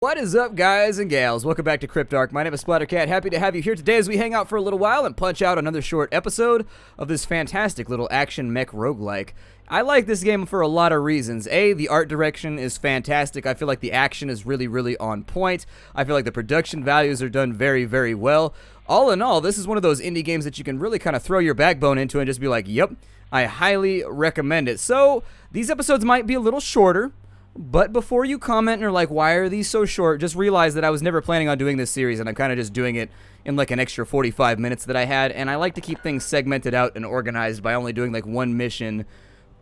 What is up, guys and gals? Welcome back to Cryptark. My name is Splattercat. Happy to have you here today as we hang out for a little while and punch out another short episode of this fantastic little action mech roguelike. I like this game for a lot of reasons. A, the art direction is fantastic. I feel like the action is really on point. I feel like the production values are done very well. All in all, this is one of those indie games that you can really kind of throw your backbone into and just be like, yep, I highly recommend it. So, these episodes might be a little shorter. But before you comment and are like, why are these so short, just realize that I was never planning on doing this series, and I'm kind of just doing it in like an extra 45 minutes that I had, and I like to keep things segmented out and organized by only doing like one mission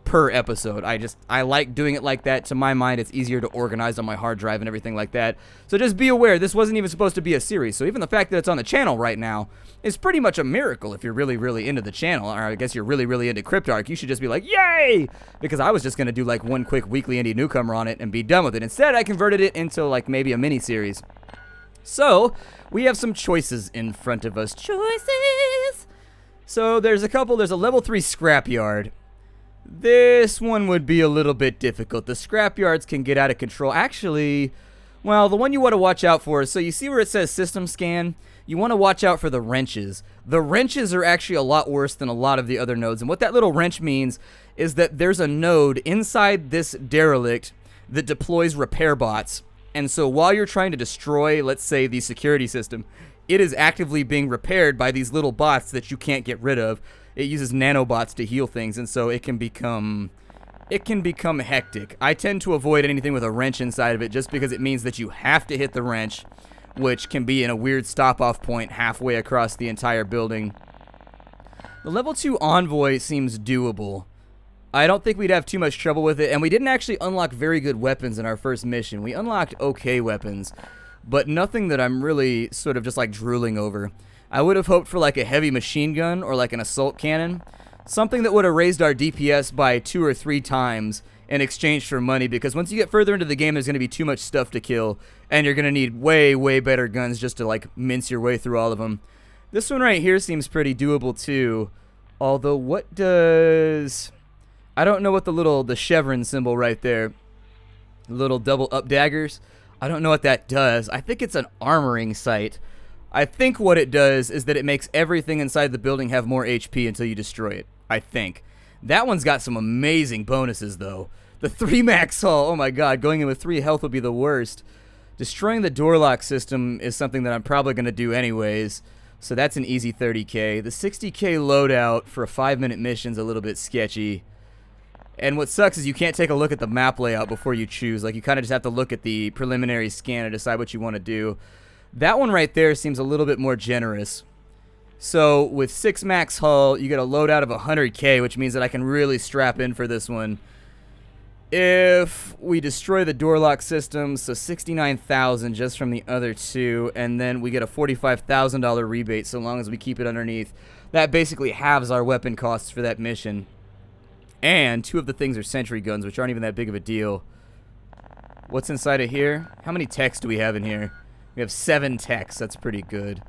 per episode. I like doing it like that. To my mind, it's easier to organize on my hard drive and everything like that. So just be aware, this wasn't even supposed to be a series, so even the fact that it's on the channel right now is pretty much a miracle if you're really into the channel, or I guess you're really into Cryptark. You should just be like, yay! Because I was just going to do like one quick weekly indie newcomer on it and be done with it. Instead, I converted it into like maybe a mini-series. So, we have some choices in front of us. Choices! So, there's a level 3 scrapyard. This one would be a little bit difficult. The scrapyards can get out of control. Actually, well, the one you want to watch out for is, so you see where it says system scan? You want to watch out for the wrenches. The wrenches are actually a lot worse than a lot of the other nodes. And what that little wrench means is that there's a node inside this derelict that deploys repair bots. And so while you're trying to destroy, let's say, the security system, it is actively being repaired by these little bots that you can't get rid of. It uses nanobots to heal things, and so it can become hectic. I tend to avoid anything with a wrench inside of it just because it means that you have to hit the wrench, which can be in a weird stop-off point halfway across the entire building. The level 2 envoy seems doable. I don't think we'd have too much trouble with it, and we didn't actually unlock very good weapons in our first mission. We unlocked okay weapons, but nothing that I'm really sort of just like drooling over. I would have hoped for like a heavy machine gun or like an assault cannon. Something that would have raised our DPS by 2 or 3 times in exchange for money, because once you get further into the game, there's going to be too much stuff to kill, and you're going to need way better guns just to like mince your way through all of them. This one right here seems pretty doable too. Although, what does... I don't know what the chevron symbol right there, the little double up daggers, I don't know what that does. I think it's an armoring site. I think what it does is that it makes everything inside the building have more HP until you destroy it. I think. That one's got some amazing bonuses, though. The 3 max hull, oh my god, going in with 3 health would be the worst. Destroying the door lock system is something that I'm probably going to do anyways, so that's an easy 30k. The 60k loadout for a 5-minute mission's a little bit sketchy. And what sucks is you can't take a look at the map layout before you choose. Like, you kind of just have to look at the preliminary scan and decide what you want to do. That one right there seems a little bit more generous. So, with 6 max hull, you get a loadout of 100k, which means that I can really strap in for this one. If we destroy the door lock system, so 69,000 just from the other 2, and then we get a $45,000 rebate so long as we keep it underneath. That basically halves our weapon costs for that mission. And 2 of the things are sentry guns, which aren't even that big of a deal. What's inside of here? How many techs do we have in here? We have 7 techs. That's pretty good.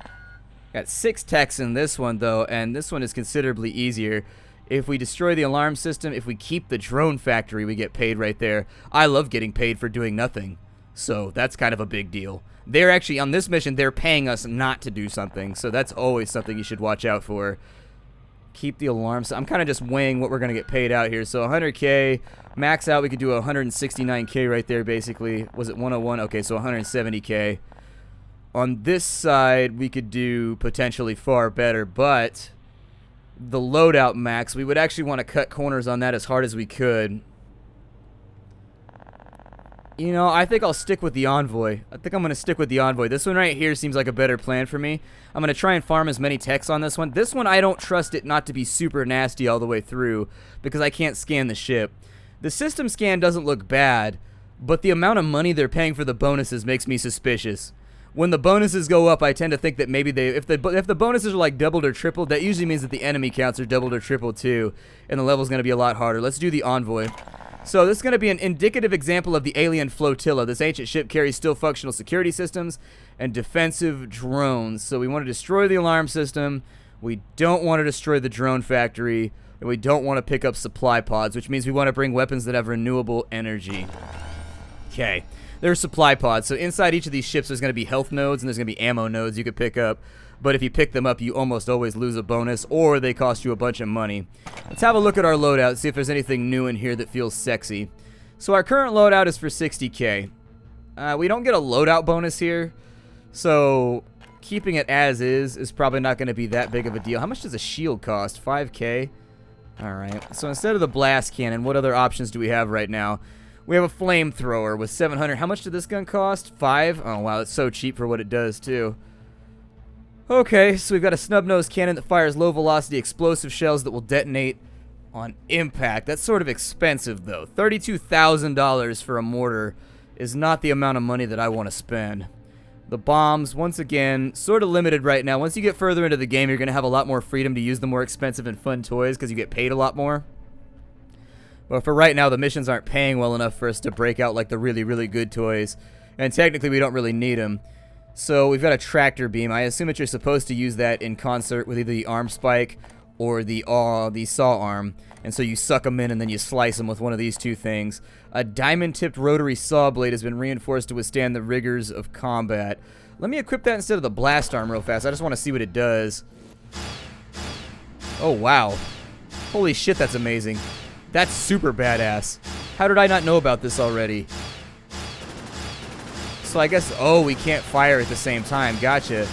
Got 6 techs in this one, though, and this one is considerably easier. If we destroy the alarm system, if we keep the drone factory, we get paid right there. I love getting paid for doing nothing, so that's kind of a big deal. They're actually, on this mission, they're paying us not to do something, so that's always something you should watch out for. Keep the alarm. So I'm kind of just weighing what we're going to get paid out here. So 100k, max out, we could do 169k right there, basically. Was it 101? Okay, so 170k. On this side, we could do potentially far better, but the loadout max, we would actually want to cut corners on that as hard as we could. You know, I think I'll stick with the envoy. I think I'm going to stick with the envoy. This one right here seems like a better plan for me. I'm going to try and farm as many techs on this one. This one, I don't trust it not to be super nasty all the way through because I can't scan the ship. The system scan doesn't look bad, but the amount of money they're paying for the bonuses makes me suspicious. When the bonuses go up, I tend to think that maybe if the bonuses are like doubled or tripled, that usually means that the enemy counts are doubled or tripled too, and the level's going to be a lot harder. Let's do the envoy. So this is going to be an indicative example of the alien flotilla. This ancient ship carries still functional security systems and defensive drones. So we want to destroy the alarm system. We don't want to destroy the drone factory. And we don't want to pick up supply pods, which means we want to bring weapons that have renewable energy. Okay. They're supply pods. So inside each of these ships, there's going to be health nodes and there's going to be ammo nodes you could pick up. But if you pick them up, you almost always lose a bonus, or they cost you a bunch of money. Let's have a look at our loadout, see if there's anything new in here that feels sexy. So our current loadout is for 60k. We don't get a loadout bonus here, so keeping it as is probably not going to be that big of a deal. How much does a shield cost? 5k? Alright, so instead of the blast cannon, what other options do we have right now? We have a flamethrower with 700. How much did this gun cost? 5? Oh wow, it's so cheap for what it does too. Okay, so we've got a snub-nosed cannon that fires low-velocity explosive shells that will detonate on impact. That's sort of expensive, though. $32,000 for a mortar is not the amount of money that I want to spend. The bombs, once again, sort of limited right now. Once you get further into the game, you're going to have a lot more freedom to use the more expensive and fun toys because you get paid a lot more. But for right now, the missions aren't paying well enough for us to break out like the really, really good toys. And technically, we don't really need them. So we've got a tractor beam. I assume that you're supposed to use that in concert with either the arm spike or the saw arm. And so you suck them in and then you slice them with one of these two things. A diamond-tipped rotary saw blade has been reinforced to withstand the rigors of combat. Let me equip that instead of the blast arm real fast. I just want to see what it does. Oh, wow. Holy shit, that's amazing. That's super badass. How did I not know about this already? So I guess, oh, we can't fire at the same time. Gotcha.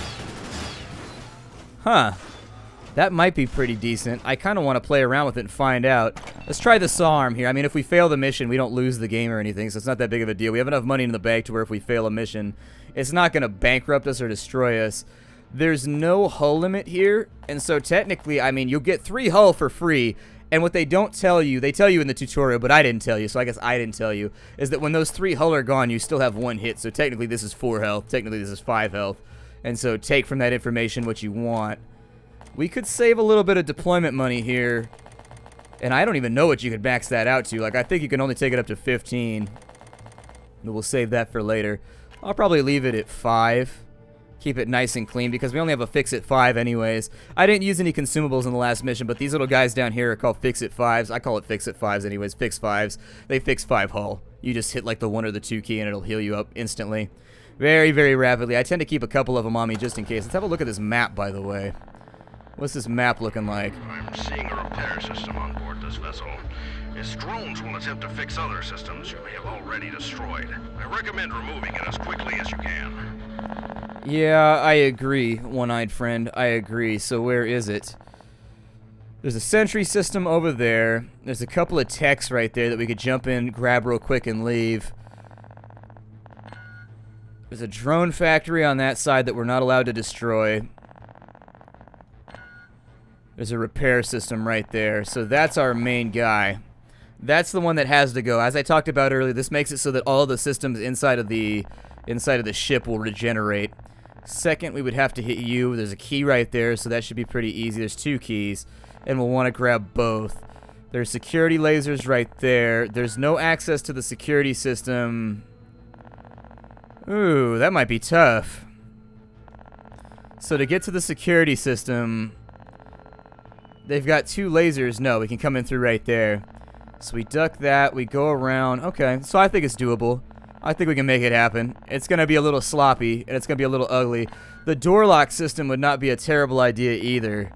Huh. That might be pretty decent. I kind of want to play around with it and find out. Let's try the saw arm here. I mean, if we fail the mission, we don't lose the game or anything, so it's not that big of a deal. We have enough money in the bank to where if we fail a mission, it's not going to bankrupt us or destroy us. There's no hull limit here, and so technically, I mean, you'll get 3 hull for free. And what they don't tell you, they tell you in the tutorial, but I didn't tell you, so I guess I didn't tell you, is that when those 3 hull are gone, you still have 1 hit. So technically this is 4 health, technically this is 5 health. And so take from that information what you want. We could save a little bit of deployment money here. And I don't even know what you could max that out to. Like, I think you can only take it up to 15. But we'll save that for later. I'll probably leave it at 5. Keep it nice and clean because we only have a fix at 5 anyways. I didn't use any consumables in the last mission, but these little guys down here are called fix at 5s. I call it fix at 5s anyways. Fix 5s. They fix 5 hull. You just hit like the 1 or the 2 key and it'll heal you up instantly. Very, very rapidly. I tend to keep a couple of them on me just in case. Let's have a look at this map, by the way. What's this map looking like? I'm seeing a repair system on board this vessel. Its drones will attempt to fix other systems you may have already destroyed. I recommend removing it as quickly as you can. Yeah, I agree, one-eyed friend. I agree. So where is it? There's a sentry system over there. There's a couple of techs right there that we could jump in, grab real quick, and leave. There's a drone factory on that side that we're not allowed to destroy. There's a repair system right there. So that's our main guy. That's the one that has to go. As I talked about earlier, this makes it so that all the systems inside of the ship will regenerate. Second, we would have to hit you. There's a key right there, so that should be pretty easy. There's 2 keys, and we'll want to grab both. There's security lasers right there. There's no access to the security system. Ooh, that might be tough. So to get to the security system, they've got 2 lasers. No, we can come in through right there. So we duck that. We go around. Okay, so I think it's doable. I think we can make it happen. It's going to be a little sloppy, and it's going to be a little ugly. The door lock system would not be a terrible idea either.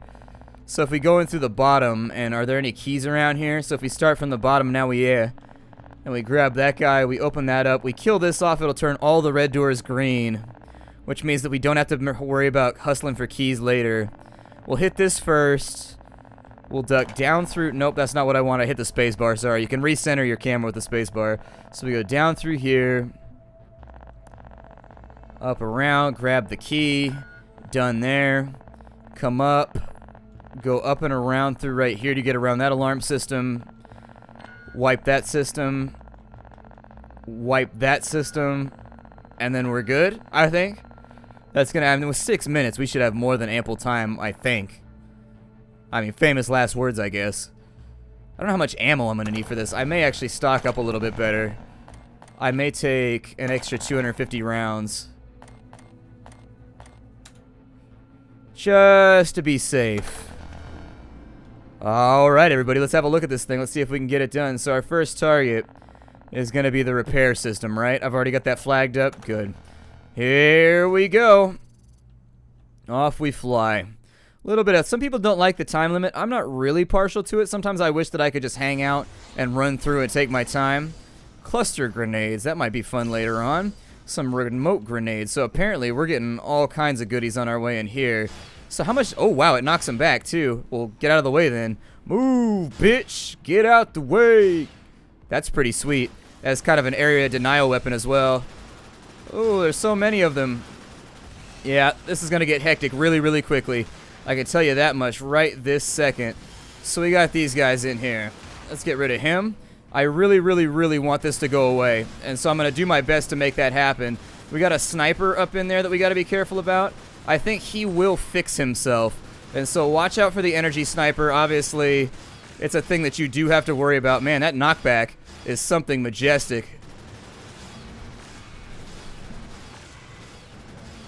So if we go in through the bottom, and are there any keys around here? So if we start from the bottom, now and we grab that guy, we open that up, we kill this off, it'll turn all the red doors green, which means that we don't have to worry about hustling for keys later. We'll hit this first. We'll duck down through... Nope, that's not what I want. I hit the space bar. Sorry. You can recenter your camera with the space bar. So we go down through here. Up, around. Grab the key. Done there. Come up. Go up and around through right here to get around that alarm system. Wipe that system. Wipe that system. And then we're good, I think. That's going to happen. With 6 minutes, we should have more than ample time, I think. I mean, famous last words, I guess. I don't know how much ammo I'm going to need for this. I may actually stock up a little bit better. I may take an extra 250 rounds. Just to be safe. Alright, everybody, let's have a look at this thing. Let's see if we can get it done. So our first target is going to be the repair system, right? I've already got that flagged up. Good. Here we go. Off we fly. A little bit of... Some people don't like the time limit. I'm not really partial to it. Sometimes I wish that I could just hang out and run through and take my time. Cluster grenades. That might be fun later on. Some remote grenades. So apparently we're getting all kinds of goodies on our way in here. So how much... Oh, wow. It knocks them back, too. Well, get out of the way, then. Move, bitch. Get out the way. That's pretty sweet. That's kind of an area denial weapon as well. Oh, there's so many of them. Yeah, this is going to get hectic really, really quickly. I can tell you that much right this second. So we got these guys in here. Let's get rid of him. I really, really, really want this to go away. And so I'm going to do my best to make that happen. We got a sniper up in there that we got to be careful about. I think he will fix himself. And so watch out for the energy sniper. Obviously, it's a thing that you do have to worry about. Man, that knockback is something majestic.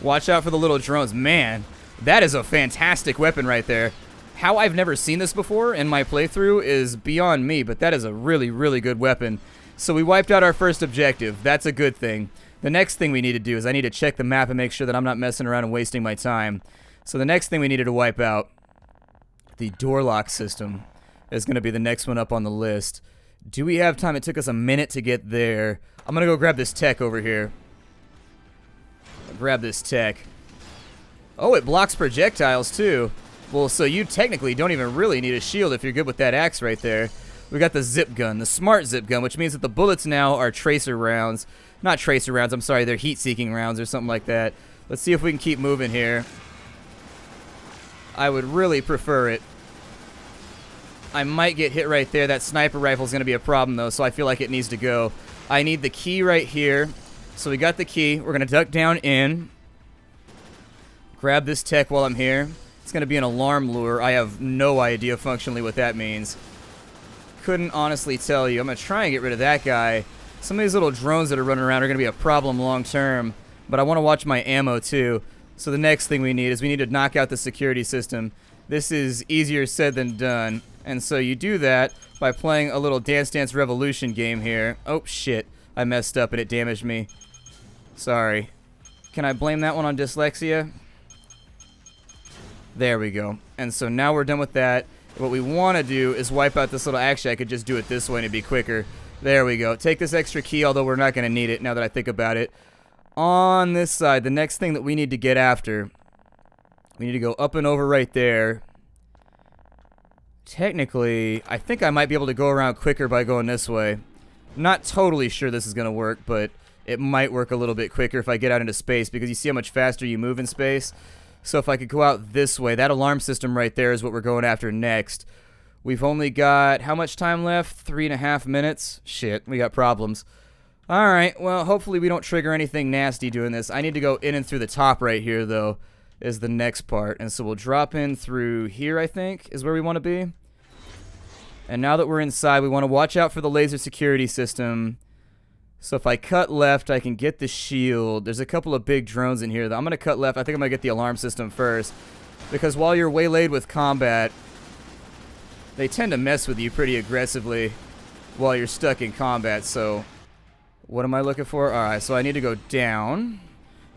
Watch out for the little drones. Man, that is a fantastic weapon right there. How I've never seen this before in my playthrough is beyond me, but that is a really, really good weapon. So we wiped out our first objective. That's a good thing. The next thing we need to do is I need to check the map and make sure that I'm not messing around and wasting my time. So the next thing we needed to wipe out, the door lock system, is going to be the next one up on the list. Do we have time? It took us a minute to get there. I'm going to go grab this tech over here. Grab this tech. Oh, it blocks projectiles too. Well, so you technically don't even really need a shield if you're good with that axe right there. We got the zip gun, the smart zip gun, which means that the bullets now are tracer rounds. Not tracer rounds, I'm sorry, they're heat-seeking rounds or something like that. Let's see if we can keep moving here. I would really prefer it. I might get hit right there. That sniper rifle is going to be a problem, though, so I feel like it needs to go. I need the key right here. So we got the key. We're going to duck down in. Grab this tech while I'm here. It's going to be an alarm lure. I have no idea functionally what that means. Couldn't honestly tell you. I'm going to try and get rid of that guy. Some of these little drones that are running around are going to be a problem long term, but I want to watch my ammo too. So the next thing we need is we need to knock out the security system. This is easier said than done. And so you do that by playing a little Dance Dance Revolution game here. Oh, shit. I messed up and it damaged me. Sorry. Can I blame that one on dyslexia? There we go. And so now we're done with that. What we want to do is wipe out this little... Actually, I could just do it this way and it'd be quicker. There we go. Take this extra key, although we're not going to need it now that I think about it. On this side, the next thing that we need to get after, we need to go up and over right there. Technically, I think I might be able to go around quicker by going this way. Not totally sure this is going to work, but it might work a little bit quicker if I get out into space, because you see how much faster you move in space. So if I could go out this way, that alarm system right there is what we're going after next. We've only got, how much time left? 3.5 minutes? Shit, we got problems. Alright, well, hopefully we don't trigger anything nasty doing this. I need to go in and through the top right here, though, is the next part. And so we'll drop in through here, I think, is where we want to be. And now that we're inside, we want to watch out for the laser security system. So if I cut left, I can get the shield. There's a couple of big drones in here, though. I'm going to cut left. I think I'm going to get the alarm system first. Because while you're waylaid with combat, they tend to mess with you pretty aggressively while you're stuck in combat. So what am I looking for? Alright, so I need to go down.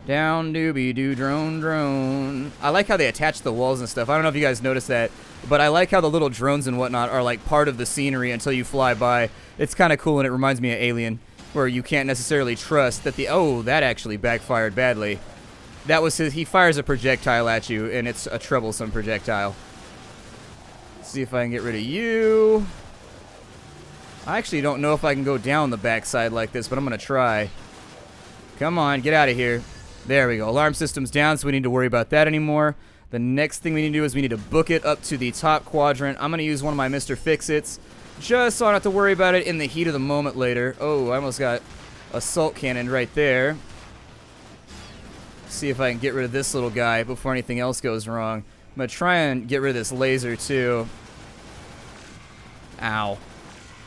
Down, doobie-doo, drone, drone. I like how they attach the walls and stuff. I don't know if you guys noticed that, but I like how the little drones and whatnot are like part of the scenery until you fly by. It's kind of cool, and it reminds me of Alien, where you can't necessarily trust that the... Oh, that actually backfired badly. That was his... He fires a projectile at you, and it's a troublesome projectile. Let's see if I can get rid of you. I actually don't know if I can go down the backside like this, but I'm going to try. Come on, get out of here. There we go. Alarm system's down, so we need to worry about that anymore. The next thing we need to do is we need to book it up to the top quadrant. I'm going to use one of my Mr. Fix-Its, just so I don't have to worry about it in the heat of the moment later. Oh, I almost got assault cannon right there. See if I can get rid of this little guy before anything else goes wrong. I'm going to try and get rid of this laser, too. Ow.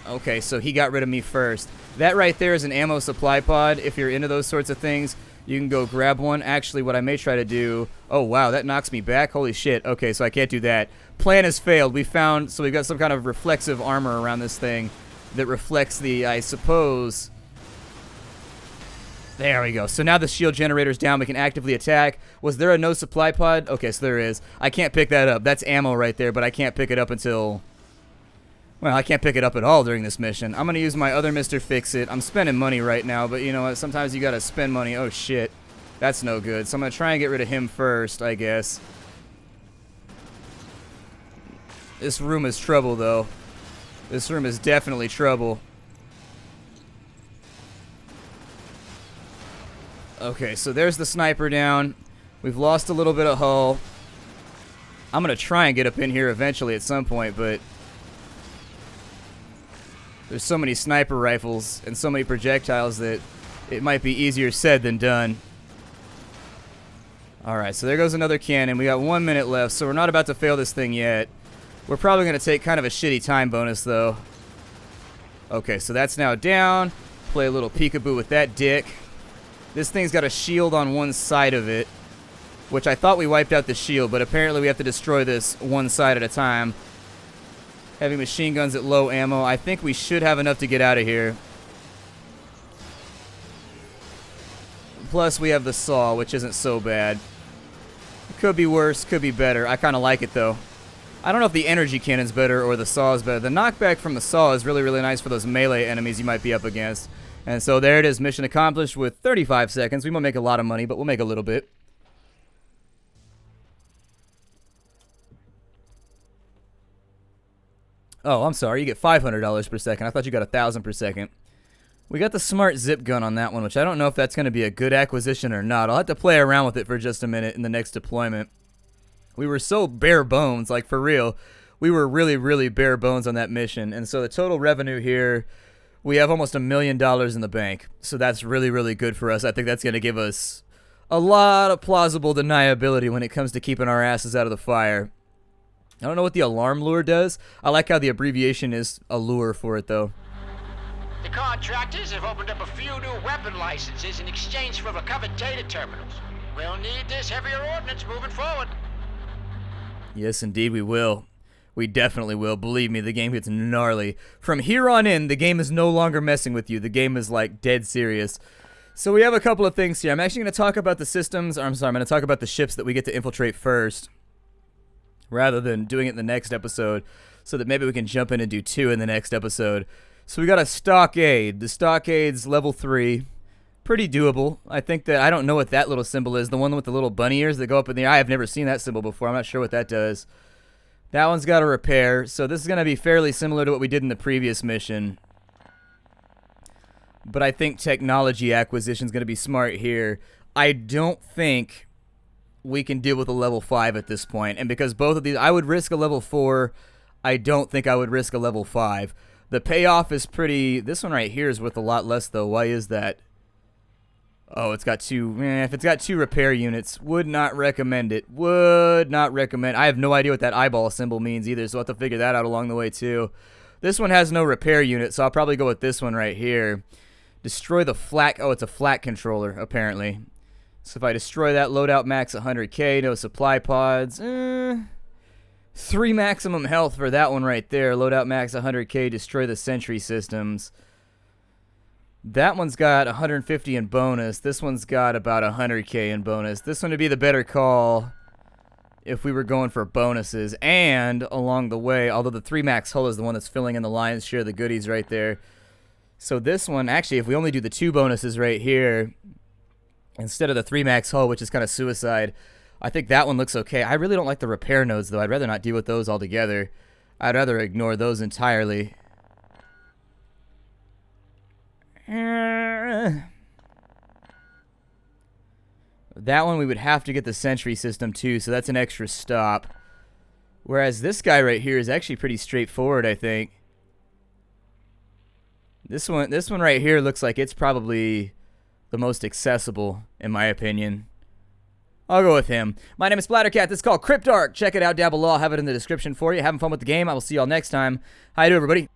Okay, so he got rid of me first. That right there is an ammo supply pod. If you're into those sorts of things, you can go grab one. Actually, what I may try to do... Oh, wow, that knocks me back. Holy shit. Okay, so I can't do that. Plan has failed. We found... So we've got some kind of reflexive armor around this thing. that reflects the, I suppose... There we go. So now the shield generator's down. We can actively attack. Was there a no supply pod? Okay, so there is. I can't pick that up. That's ammo right there, but I can't pick it up until... Well, I can't pick it up at all during this mission. I'm going to use my other Mr. Fix-It. I'm spending money right now, but you know what? Sometimes you got to spend money. Oh, shit. That's no good. So I'm going to try and get rid of him first, I guess. This room is trouble, though. This room is definitely trouble. Okay, so there's the sniper down. We've lost a little bit of hull. I'm going to try and get up in here eventually at some point, but there's so many sniper rifles and so many projectiles that it might be easier said than done. Alright, so there goes another cannon. We got 1 minute left, so we're not about to fail this thing yet. We're probably going to take kind of a shitty time bonus, though. Okay, so that's now down. Play a little peekaboo with that dick. This thing's got a shield on one side of it, which I thought we wiped out the shield, but apparently we have to destroy this one side at a time. Heavy machine guns at low ammo. I think we should have enough to get out of here. Plus, we have the saw, which isn't so bad. Could be worse, could be better. I kind of like it, though. I don't know if the energy cannon's better or the saw is better. The knockback from the saw is really, really nice for those melee enemies you might be up against. And so there it is, mission accomplished with 35 seconds. We won't make a lot of money, but we'll make a little bit. Oh, I'm sorry. You get $500 per second. I thought you got 1,000 per second. We got the smart zip gun on that one, which I don't know if that's going to be a good acquisition or not. I'll have to play around with it for just a minute in the next deployment. We were so bare bones, like for real. We were really, really bare bones on that mission. And so the total revenue here, we have almost $1 million in the bank. So that's really, really good for us. I think that's going to give us a lot of plausible deniability when it comes to keeping our asses out of the fire. I don't know what the alarm lure does. I like how the abbreviation is allure for it, though. The contractors have opened up a few new weapon licenses in exchange for recovered data terminals. We'll need this heavier ordnance moving forward. Yes, indeed we will. We definitely will. Believe me, the game gets gnarly. From here on in, the game is no longer messing with you. The game is, like, dead serious. So we have a couple of things here. I'm actually going to talk about the systems. I'm going to talk about the ships that we get to infiltrate first, rather than doing it in the next episode, so that maybe we can jump in and do 2 in the next episode. So we got a stockade. The stockade's level 3. Pretty doable. I think that, I don't know what that little symbol is. The one with the little bunny ears that go up in the eye. I've never seen that symbol before. I'm not sure what that does. That one's got a repair. So this is going to be fairly similar to what we did in the previous mission. But I think technology acquisition is going to be smart here. I don't think we can deal with a level 5 at this point. And because both of these, I would risk a level 4. I don't think I would risk a level 5. The payoff is pretty... This one right here is worth a lot less, though. Why is that? Oh, it's got 2... if it's got 2 repair units, would not recommend it. Would not recommend. I have no idea what that eyeball symbol means either, so I'll have to figure that out along the way, too. This one has no repair unit, so I'll probably go with this one right here. Destroy the flak... Oh, it's a flak controller, apparently. So if I destroy that, loadout max 100k, no supply pods. 3 maximum health for that one right there. Loadout max 100k, destroy the sentry systems. That one's got 150 in bonus. This one's got about 100k in bonus. This one would be the better call if we were going for bonuses. And along the way, although the 3 max hull is the one that's filling in the lion's share of the goodies right there. So this one, actually, if we only do the 2 bonuses right here, instead of the 3 max hull, which is kind of suicide, I think that one looks okay. I really don't like the repair nodes, though. I'd rather not deal with those altogether. I'd rather ignore those entirely. That one we would have to get the sentry system too, so that's an extra stop. Whereas this guy right here is actually pretty straightforward, I think. This one right here looks like it's probably the most accessible, in my opinion. I'll go with him. My name is Splattercat. This is called Cryptark. Check it out down below. I'll have it in the description for you. Having fun with the game. I will see y'all next time. How you doing, everybody?